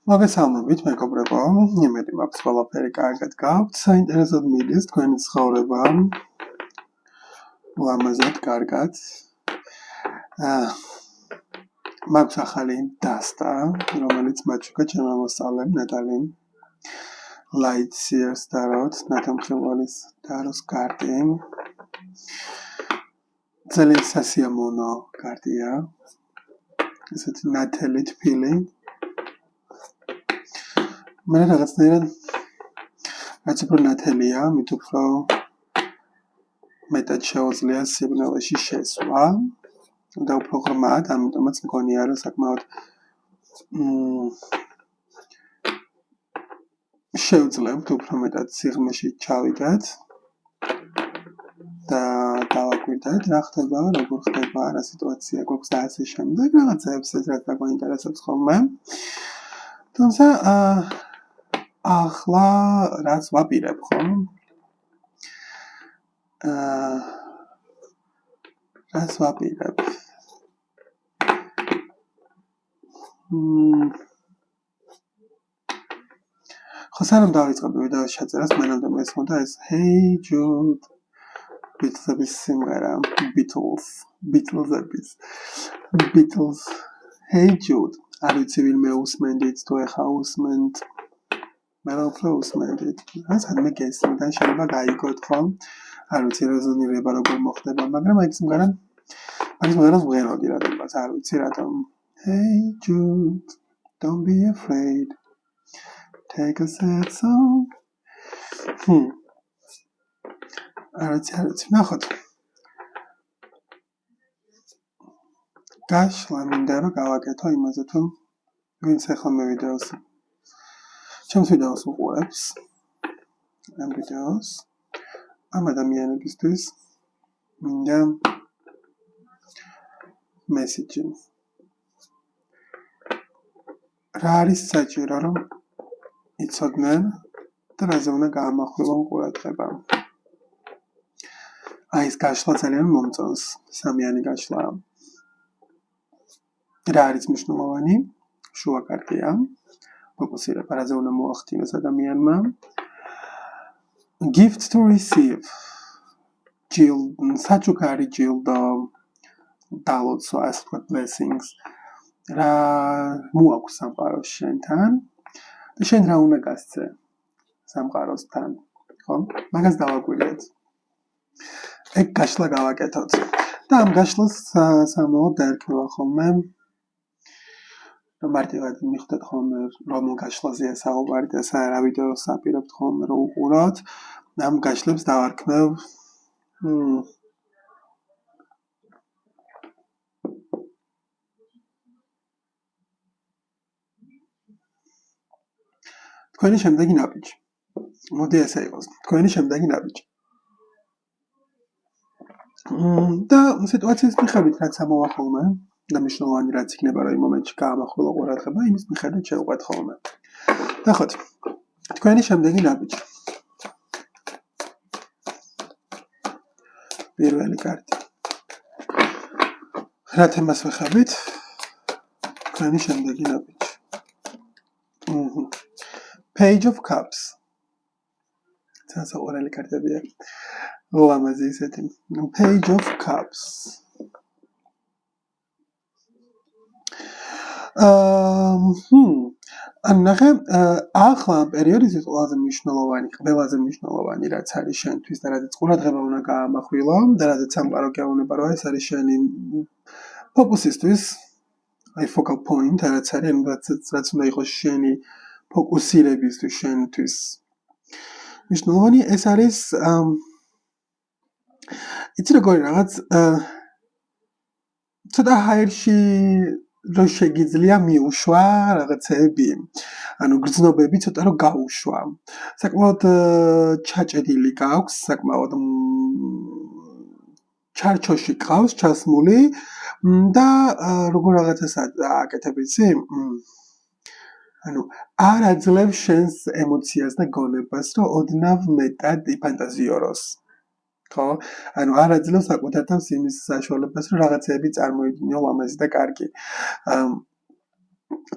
მოგესალმებით, მეგობრებო. იმედი მაქვს, ყველაფერი კარგად გაქვთ. საინტერესოდ მიდის თქვენი ცხოვრება. ლამაზად, კარგად. მაქვს ახალი დასტა, რომელიც მაჩუქა ჩემმა მოსწავლემ ნატალიმ. Lightyears დარავთ, ნათამხელვალის დაროს კარტი. ძალიან სასიამოვნო კარტია. ესეთი ნათელი თბილი. მე რაღაცნაირად რაც უფრო ნათელია, მით უფრო მეტად შეუძლია სიბნელეში შესვლა და უფრო ღრმად, ამიტომაც მგონია, რომ საკმაოდ შევძლებთ უფრო მეტად სიღრმეში ჩავიდეთ და დავაკვირდეთ, რა ხდება, როგორ ხდება, რა სიტუაცია გვაქვს და ასე შემდეგ, რაღაცებს ეს რაც დაგვაინტერესებს ხოლმე. თუმცა ახლა რაც ვაპირებ, ხო? რაც ვაპირებ. ხო, სანამ დავიწყებ ვიდეოს ჩაწერას, მანამდე მესმოდა ეს Hey Jude Beatles სიმღერა, Beatles Hey Jude. არ ვიცი ვინმე უსმენდით თუ ეხა უსმენთ. მე რა უფრო უსმენდით. რადგან მე გესმიდან შეიძლება გაიგოთ, ხო? არ ვიცი რეზონირება როგორ მოხდება, მაგრამ აი სიმღერას ვღეროდი რადგანაც არ ვიცი რატომ. Hey Jude, don't be afraid. Take a sad song. არ ვიცი, ნახოთ. გაშლა მინდა რომ გავაკეთო იმაზე თუ ვინც ახლა მე ვიდეოს ჩემს ვიდეოს უყურებს ამ ვიდეოს ამ ადამიანებისთვის მინდა მესიჯი რა არის საჭირო რომ იცოდნენ და რაზე უნდა გაამახვილონ ყურადღება აი ეს გაშლა ძალიან მომწონს სამიანი გაშლა რა არის მნიშვნელოვანი შუა კარტია ფოკუსირება რაზე უნდა მოახდინოს ადამიანმა gift to receive საჩუქარი ჯილდო დალოცვა ასე ვთქვათ blessings რა მოაქვს სამყაროს შენთან და შენ რა უნდა გასცე სამყაროსთან ხო მაგას დავაკვირდეთ ეგ გაშლა გავაკეთოთ და ამ გაშლას სამოოდ დაერქმევა ხოლმე მარტივად მიხვდეთ ხოლმე რომ გაშლაზეა საუბარი და რა ვიდეოს აპირებთ ხოლმე რომ უყუროთ ამ გაშლებს დავარქმევ თქვენი შემდეგი ნაბიჯი მოდი ესე იყოს თქვენი შემდეგი ნაბიჯი და სიტუაციის მიხედვით რაც ამოვა ხოლმე და მნიშვნელოვანი რაც იქნება რომ იმ მომენტში გაამახვილო ყურადღება იმის მიხედვით შევყვეთ ხოლმე ნახოთ თქვენი შემდეგი ნაბიჯი პირველი კარტი რა თემას ვეხებით თქვენი შემდეგი ნაბიჯი Page of Cups ცალსაყურელი კარტებია ლამაზი ისეთი Page of Cups ნახე ახლა პერიოდის ყველაზე მნიშვნელოვანი რაც არის შენთვის და რადგან ყურადღება უნდა გაამახვილო და რადგან სამყარო გეუბნება რომ ეს არის შენი ფოკუსისთვის აი focal point რაც არის რაც უნდა იყოს შენი ფოკუსირებისთვის შენთვის მნიშვნელოვანი ეს არის იცი როგორი რაღაც ცოტა ჰაერში რომ შეგიძლია მიუშვა რაღაცები ანუ გრძნობები ცოტა რომ გაუშვა საკმაოდ ჩაჭედილი გაქვს საკმაოდ ჩარჩოში ყავს ჩასმული და როგორ რაღაცას აკეთებ იცი ანუ არ აძლევს შენს ემოციას და გონებას რომ ოდნავ მეტად იფანტაზიოროს ხო ანუ არ აძლევს საკუთარ თავს იმის საშუალებას რომ რაღაცეები წარმოიდგინო ლამაზი და კარგი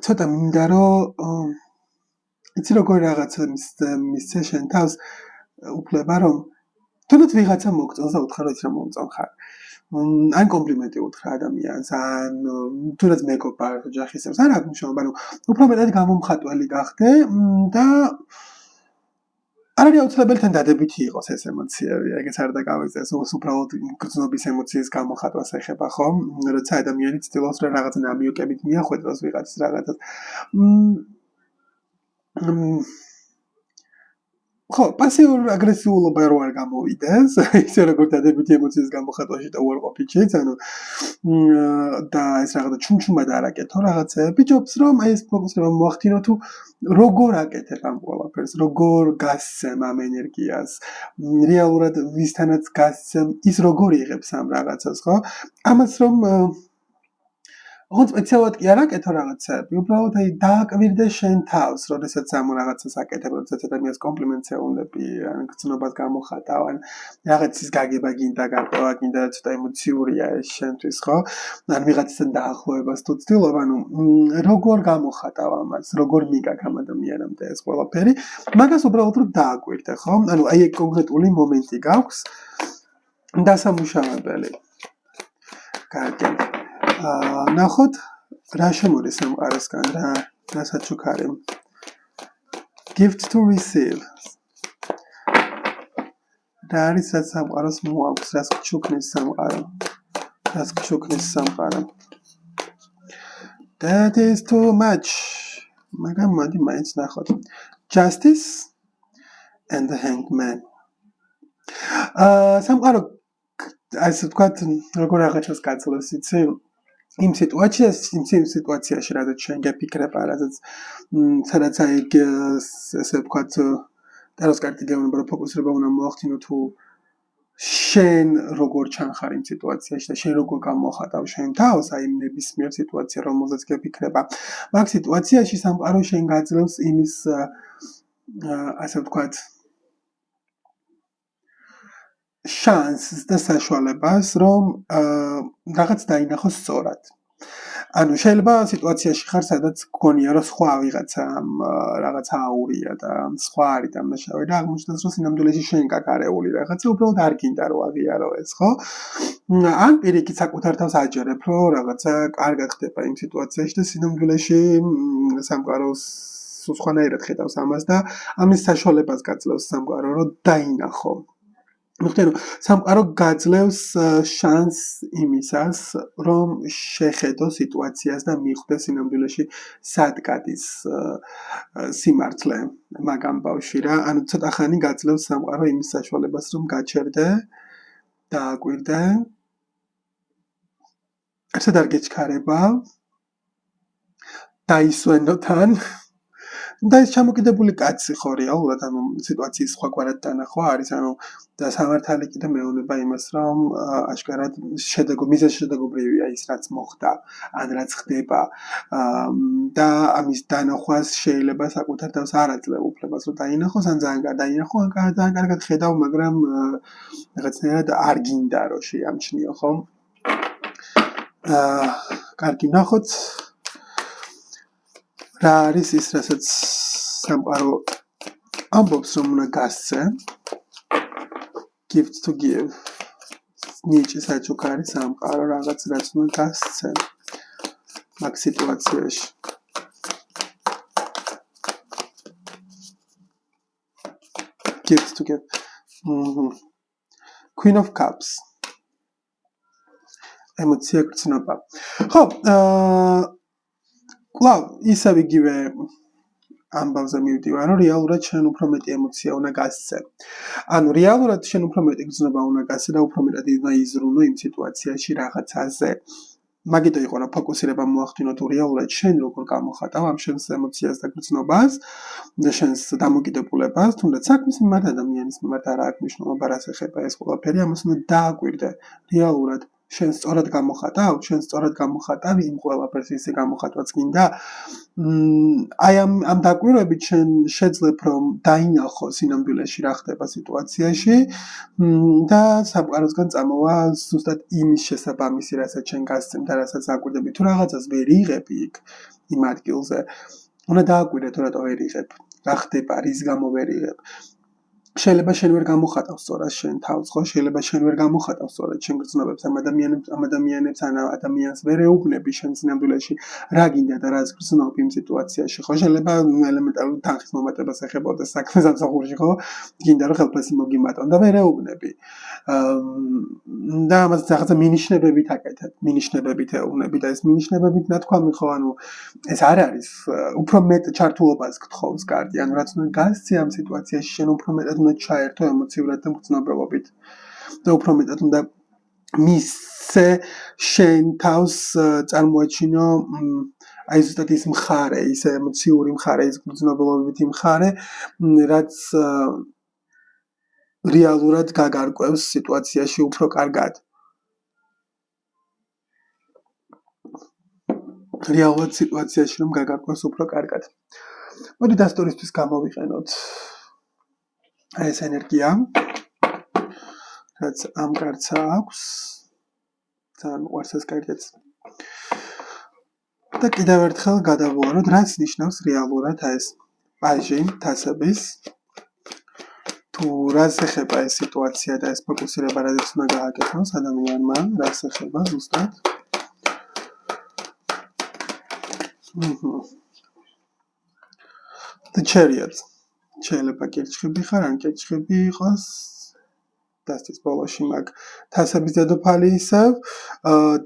ცოტა მინდა რომ იცი როგორ რაღაცა მისცე შენ თავს უფლება რომ თუნდაც ვიღაცა მოგწონს და უთხრა რომ ის რა მომწონხარ. ან კომპლიმენტი უთხრა ადამიანს, ან თუნდაც მეგობარ ოჯახისებს, არ აქვს მნიშვნელობა, ანუ უფრო მეტად გამომხატველი გახდე და არ არის აუცილებელი თან დადებითი იყოს ეს ემოციები, ეგეც არ დაკავეწეს, უბრალოდ გრძნობის ემოციის გამოხატვას ეხება, ხო? როცა ადამიანი ცდილობს რომ რაღაც ნამიოკებით მიახვედროს ვიღაცას რაღაცას. ხო, პასიურ აგრესიულობა რო არ გამოვიდეს, ისე როგორ დადებითი ემოციის გამოხატვაში და უარყოფითშიც, ანუ და ეს რაღაცა ჩუმჩუმად არ აკეთო რაღაცეები, ჯობს რომ აი ეს ფოკუსება მოახდინო თუ როგორ აკეთებ ამ ყველაფერს, როგორ გასცემ ამ ენერგიას, რეალურად ვისთანაც გასცემ, ის როგორ იღებს ამ რაღაცას, ხო? ამას რომ ოღონდ სპეციალურად კი არ აკეთო რაღაცები, უბრალოდ აი დააკვირდე შენ თავს, როდესაც ამ რაღაცას აკეთებ, როდესაც ადამიანს კომპლიმენტს ეუბნები, ან გრძნობას გამოხატავ, ან რაღაცის გაგება გინდა, გარკვევა გინდა, ცოტა ემოციურია ეს შენთვის, ხო? ან ვიღაცასთან დაახლოებას თუ ცდილობ, ანუ როგორ გამოხატავ ამას, როგორ მიგაკ ამ ადამიანამდე ეს ყველაფერი, მაგას უბრალოდ რომ დააკვირდე, ხო? ანუ აი ეგ კონკრეტული მომენტი გაქვს დასამუშავებელი. კარგი. ნახოთ რა შემოდის სამყაროსგან რა საჩუქარი gift to receive რა არის რაც სამყაროს მოაქვს რას გჩუქნის სამყარო that is too much მაგრამ მოდი მაინც ნახოთ justice and the hanged man სამყარო ასე ვთქვათ როგორ აღაჩენს კაცლებს იცი იმ სიტუაციაში, რადგან შენ გეფიქრება, რადგან სადაც აი ესე ვთქვათ, ტაროს კარტი გეუბნება, რომ ფოკუსება უნდა მოახდინო თუ შენ როგორ ჩანხარ იმ სიტუაციაში და შენ როგორ გამოხატავ შენ თავს, აი ნებისმიერ სიტუაცია, რომელზეც გეფიქრება. მაგ სიტუაციაში სამყარო შენ გაძლევს იმის ასე ვთქვათ, შანსს და საშუალებას, რომ რაღაც დაინახოს სწორად. ანუ შეიძლება სიტუაციაში ხარ, სადაც გქონია, რომ სხვა ვიღაცა რაღაცა აურია და სხვა არის დამნაშავე და აღმოჩნდეს, რომ სინამდვილეში შენ გაგარეული რაღაცა, უბრალოდ არ გინდა რომ აღიარო ეს, ხო? ან პირიქით საკუთარ თავს აჯერებ, რომ რაღაცა კარგად ხდება იმ სიტუაციაში და სინამდვილეში სამყაროს სხვანაირად ხედავს ამას და ამის საშუალებას გაძლევს სამყარო, რომ დაინახო. ნახეთ, სამყარო გაძლევს შანსს იმისას, რომ შეხედო სიტუაციას და მიხვდე სინამდვილეში სად გადის სიმართლე მაგ ამბავში რა. ანუ ცოტა ხანი გაძლევს სამყარო იმის საშუალებას, რომ გაჩერდე, დააკვირდე, ასე არ გეჩქარება, დაისვენო თან. და ეს ჩამოკიდებული კაცი ხო რეალურად ანუ სიტუაციის სხვაგვარად დანახვა არის ანუ და სამართალი კიდე მეუბნება იმას რომ აშკარად მიზეზშედეგობრივია ის რაც მოხდა ან რაც ხდება და ამის დანახვას შეიძლება საკუთარ თავს არ აძლევ უფლებას რომ დაინახოს ან ძალიან გადაინახო ან ძალიან კარგად ხედავ მაგრამ რაღაცნაირად არ გინდა რომ შეამჩნიო ხო კარგი ნახოთ რა არის ის რასაც სამყარო ამბობს რომ უნდა გასცე gift to give ნიჭი საჩუქარი სამყარო რაღაც რაც უნდა გასცე მაგ სიტუაციაში gift to give Queen of Cups ემოცია გრძნობა ხო კлау ისევ იგივე ამბავზე მივდივარ რომ რეალურად შენ უფრო მეტი ემოცია უნდა გასცე. ანუ რეალურად შენ უფრო მეტი გრძნობა უნდა გასცე და უფრო მეტად უნდა იზრუნო იმ სიტუაციაში რაღაცაზე. მაგიტო იყო რომ ფოკუსირება მოახდინო თუ რეალურად შენ როგორ გამოხატავ ამ შენს ემოციას და გრძნობას და შენს დამოკიდებულებას, თუნდაც საქმის მიმართ ადამიანის მიმართ არ აქვს მნიშვნელობა რას ეხება ეს ყველაფერი, ამას უნდა დააკვირდე რეალურად შენ სწორად გამოხატავ, შენ სწორად გამოხატავ იმ ყველაფერს ისე გამოხატვაც გინდა. აი ამ დაკვირვებით შენ შეძლებ რომ დაინახო სინამდვილეში რა ხდება სიტუაციაში და სამყაროსგან წამოვა ზუსტად იმის შესაბამისი, რასაც შენ გასცემ და რასაც აკვირდები. თუ რაღაცას ვერ იღებ იქ იმ ადგილზე. უნდა დააკვირდეთ, რატო ვერ იღებ, რა ხდება, რის გამო ვერ იღებ. შეიძლება შენ ვერ გამოხატავ სწორად შენ თავს, ხო? შეიძლება შენ ვერ გამოხატავ სწორად შენ გრძნობებს ამ ადამიანებს ან ადამიანს ვერ ეუბნები შენ სინამდვილეში რა გინდა და რას გრძნობ იმ სიტუაციაში, ხო? შეიძლება ელემენტარული თანხის მომატებას ეხებოდეს საქმე სამსახურში, ხო? გინდა რომ ხელფასი მოგიმატონ და ვერ ეუბნები. და ამას რაღაცა მინიშნებებით აკეთებ, მინიშნებებით ეუბნები და ეს მინიშნებებით ნათქვამი ხო, ანუ ეს არ არის უფრო მეტ ჩართულობას გთხოვს კარგი, ანუ რაც უნდა გასცი ამ სიტუაციაში შენ უფრო მეტად უნდა ჩაერთო ემოციურად და მგრძნობელობით და უფრო მეტად უნდა მისცე შენ თავს წარმოაჩინო აი ზუსტად ის მხარე, ის ემოციური მხარე, ის მგრძნობელობითი მხარე, რაც რეალურად გაგარკვევს სიტუაციაში უფრო კარგად. რეალურად სიტუაციაში რომ გაგარკვევს უფრო კარგად. მოდი დასტურისთვის გამოვიყენოთ აი ეს ენერგია, რაც ამ კარტს აქვს. ძალიან უყვარს ეს კარტიც. და კიდევ ერთხელ გადავუაროთ, რაც ნიშნავს რეალურად ეს პაჟი თასების. თუ რას ეხება ეს სიტუაცია და ეს ფოკუსირება რაზეც უნდა გააკეთოს ადამიანმა, რას ეხება ზუსტად. The Chariot. შეიძლება კირჩხიბი ხარ, ან კირჩხიბი იყოს. დასტის ბოლოში მაგ თასების დედოფალი ისევ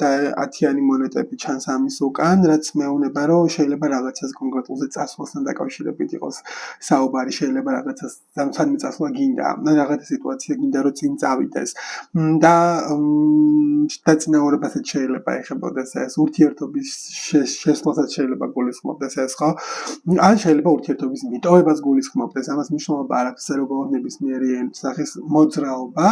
და 10-იანი მონეტები ჩანს ამის უკან, რაც მეუბნება, რომ შეიძლება რაღაცას კონკრეტულზე წასვლასთან დაკავშირებით იყოს საუბარი, შეიძლება რაღაცას სამსადმე წასვლა გინდა, რაღაცა სიტუაცია გინდა, რომ წინ წავიდეს და დაწინაურებასაც შეიძლება ეხებოდეს ეს, ურთიერთობის შესვლასაც შეიძლება გულისხმობდეს ეს, ხო? ან შეიძლება ურთიერთობის მიტოვებას გულისხმობდეს, ამას მნიშვნელობა არ აქვს, ზეროულად ნებისმიერი სახის მოძრაობა.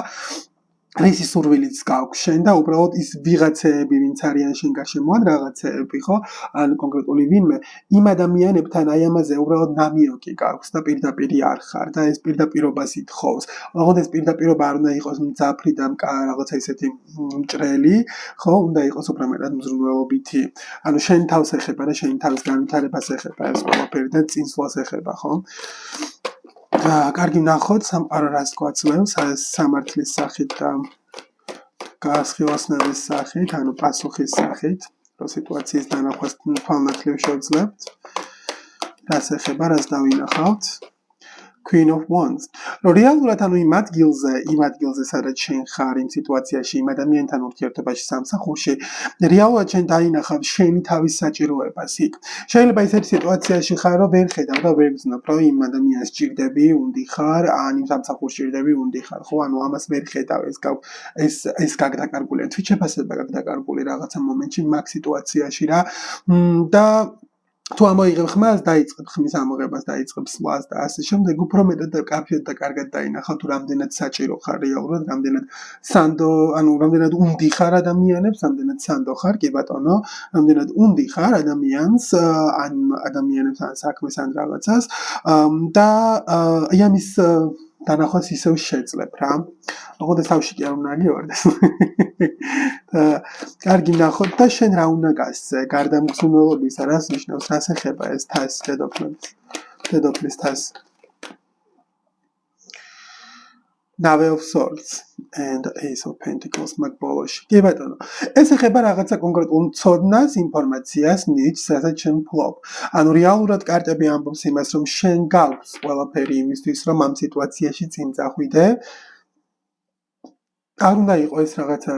რისი სურვილიც გაქვს შენ და უბრალოდ ის ვიღაცეები, ვინც არიან შენ გარშემო, ან რაღაცეები, ხო? ან კონკრეტული ვინმე, იმ ადამიანებთან აი ამაზე უბრალოდ ნამიოკი გაქვს და პირდაპირ არ ხარ და ეს პირდაპირობას ითხოვს. ოღონდ ეს პირდაპირობა არ უნდა იყოს მძაფრი და რაღაცა ისეთი მჭრელი, ხო? უნდა იყოს უფრო მეტად მზრუნველობითი. ანუ შენ თავს ეხება და შენ თავის განვითარებას ეხება ეს ყველაფერი და წინსვლას ეხება, ხო? კარგი ნახოთ, სამყარო რას გვაძლევს, სამართლის სახით და გაასხივოსნების სახით, ანუ პასუხის სახით, რომ სიტუაციის დანახვას თვალნათლივ შევძლებთ. რას ეხება, რას დავინახავთ? Queen of Wands. რეალურად ანუ იმ ადგილზე, სადაც შენ ხარ იმ სიტუაციაში, იმ ადამიანთან ურთიერთობაში სამსახურში, რეალურად შენ დაინახავ შენი თავის საჭიროებას იქ. შეიძლება ისეთი სიტუაციაში ხარ, რომ ვერ ხედავ და ვერ გძნობ, რომ იმ ადამიანს ჭირდები, უნდი ხარ, ან იმ სამსახურში ჭირდები, უნდი ხარ, ხო? ანუ ამას ვერ ხედავ, ეს გაგდაკარგულია, თვითშეფასება გაგდაკარგული რაღაცა მომენტში მაგ სიტუაციაში რა. და თუ ამოიღებ ხმას, დაიწყებ ხმის ამოღებას, დაიწყებ სვლას და ასე შემდეგ, უფრო მეტად და კაფეად და კარგად დაინახავ, თუ რამდენად საჭირო ხარ რეალურად, რამდენად სანდო, ანუ რამდენად უნდი ხარ ადამიანებს, რამდენად სანდო ხარ, კი ბატონო, რამდენად უნდი ხარ ადამიანს, ან ადამიანებს, ან საქმეს, ან რაღაცას, და აი ამის დანახვას ისევ შეძლებ რა. ოღონდ თავში კი არ უნდა გიوارდეს. კარგი ნახოთ და შენ რა უნდა გასცე, გარდა მგრძნობელობისა, რას ნიშნავს, რას ეხება ეს თასი დედოფლის თასი. Nave of Swords and Ace of Pentacles მაგ ბოლოში. კი ბატონო, ეს ეხება რაღაცა კონკრეტულ ცოდნას, ინფორმაციას, ნიჭს, რასაც შენ ფლობ. ანუ რეალურად კარტები ამბობს იმას, რომ შენ გაქვს ყველაფერი იმისთვის, რომ ამ სიტუაციაში წინ წახვიდე. არ უნდა იყოს ეს რაღაცა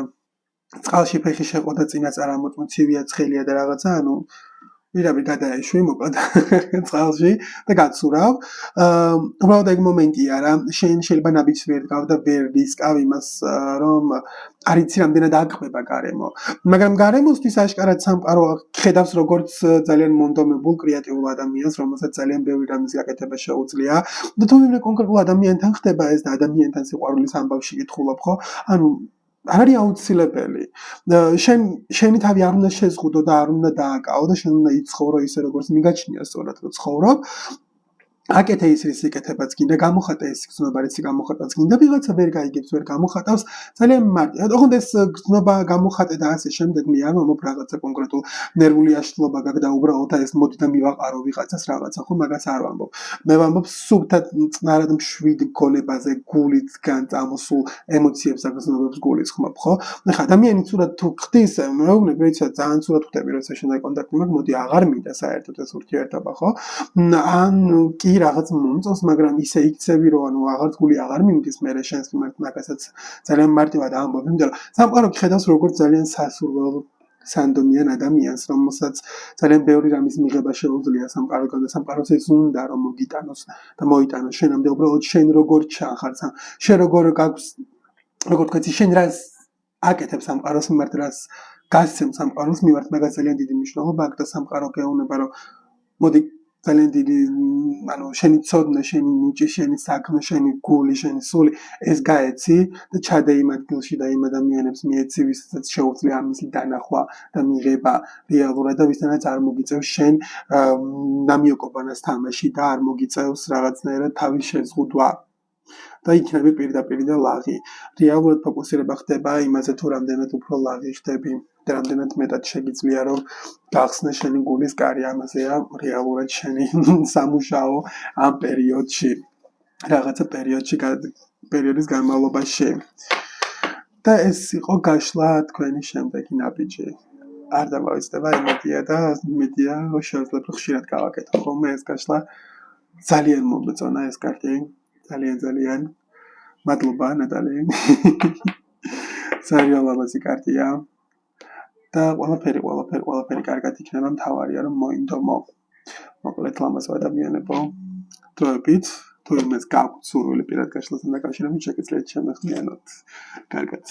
წყალში ფეხი შეყო და წინაწარ ამოწმოცივია ცხელია და რაღაცა, ანუ ვირავი გადაეშვი მოკლედ წყალში და გაცურავ. უბრალოდ ეგ მომენტია რა, შენ შეიძლება ნაბიჯს ვერ დგავ და ვერ რისკავ იმას, რომ არ იცი რამდენად აღება გარემო. მაგრამ გარემოსთვის აშკარად სამყარო ხედავს როგორც ძალიან მონდომებულ კრეატიულ ადამიანს, რომელსაც ძალიან ბევრი რამის გაკეთება შეუძლია. და თუ ვინმე კონკრეტულ ადამიანთან ხდება ეს და ადამიანთან სიყვარულის ამბავში კითხულობ, ხო? ანუ არ არის აუცილებელი. შენი თავი არ უნდა შეზღუდო და არ უნდა დააკაო და შენ უნდა იცხოვრო ისე როგორც მიგაჩნია სწორად რომ ცხოვრობ. აკეთე ის რის იკეთებაც გინდა, გამოხატე ის გზნობა რის გამოხატაც გინდა, ვიღაცა ვერ გაიგებს, ვერ გამოხატავს, ძალიან მარტივად. ოღონდ ეს გზნობა გამოხატე და ასე შემდეგ მე არ მომობ რაღაცა კონკრეტულ ნერვული აშლილობა გაქვს და უბრალოდ ეს მოდი და მივაყარო ვიღაცას რაღაცა, ხო, მაგას არ ვამბობ. მე ვამბობ სუბთად წყნარად მშვიდ გონებაზე, გულისგან წამოსულ ემოციებს და გზნობებს გულისხმობ, ხო? ეხლა ადამიანი ცუდად თუ ხდის, მეუბნები, როცა ძალიან ცუდად ხვდები, როცა შენ კონტაქტი მაქვს, მოდი აღარ მინდა საერთოდ ეს ურთიერთობა, ხო? ან კი რაღაც მომწონს, მაგრამ ისე იქცევი, რომ ანუ აღარც გული აღარ მიდის მე შენს მიმართ, მაგასაც ძალიან მარტივად ამბობ, იმიტომ რომ სამყარო ხედავს როგორც ძალიან სასურველ სანდომიან ადამიანს, რომელსაც ძალიან ბევრი რამის მიღება შეუძლია სამყაროდან და სამყაროს ეს უნდა რომ მოგიტანოს და მოიტანოს შენამდე, უბრალოდ შენ როგორ ჩახარ, შენ როგორ გაქვს, როგორ თქვი, შენ რას აკეთებს სამყაროს მიმართ, რას გასცემ სამყაროს მიმართ, მაგას ძალიან დიდი მნიშვნელობა აქვს და სამყარო გეუბნება, რომ მოდი ძალიან დიდი, ანუ შენი ცოდნა, შენი ნიჭი, შენი საქმე, შენი გული, შენი სული ეს გაეცი და ჩადე იმ ადგილში და იმ ადამიანებს მიეცი, ვისაც შეუძლია ამისი დანახვა და მიღება რეალურად და ვისთანაც არ მოგიწევს შენ ნამიოკობანას თამაში და არ მოგიწევს რაღაცნაირად თავის შეზღუდვა. და იქნები პირდაპირ და ლაღი. რეალურად ფოკუსირება ხდება იმაზე, თუ რამდენად უფრო ლაღი ხდები და რამდენად მეტად შეგიძლია რომ გახსნე შენი გულის კარი, ამაზეა რეალურად შენი სამუშაო ამ პერიოდში, რაღაცა პერიოდის განმავლობაში. და ეს იყო გაშლა თქვენი შემდეგი ნაბიჯი. არ დამოვიწყდება იმედია და იმედია რომ შეიძლება ხშირად გავაკეთო ხოლმე ეს გაშლა. ძალიან მომწონა ეს კარტი. ძალიან მადლობა ნატალი. ძალიან ლამაზი კარტია. და ყველაფერი კარგად იქნება, მთავარია რომ მოინდომო. მოკლედ ლამაზ ადამიანებო. დროებით, თუ იმას გაქვთ სურვილი პირად გაშლასთან დაკავშირებით, შეგიძლიათ შემეხმიანოთ. კარგად.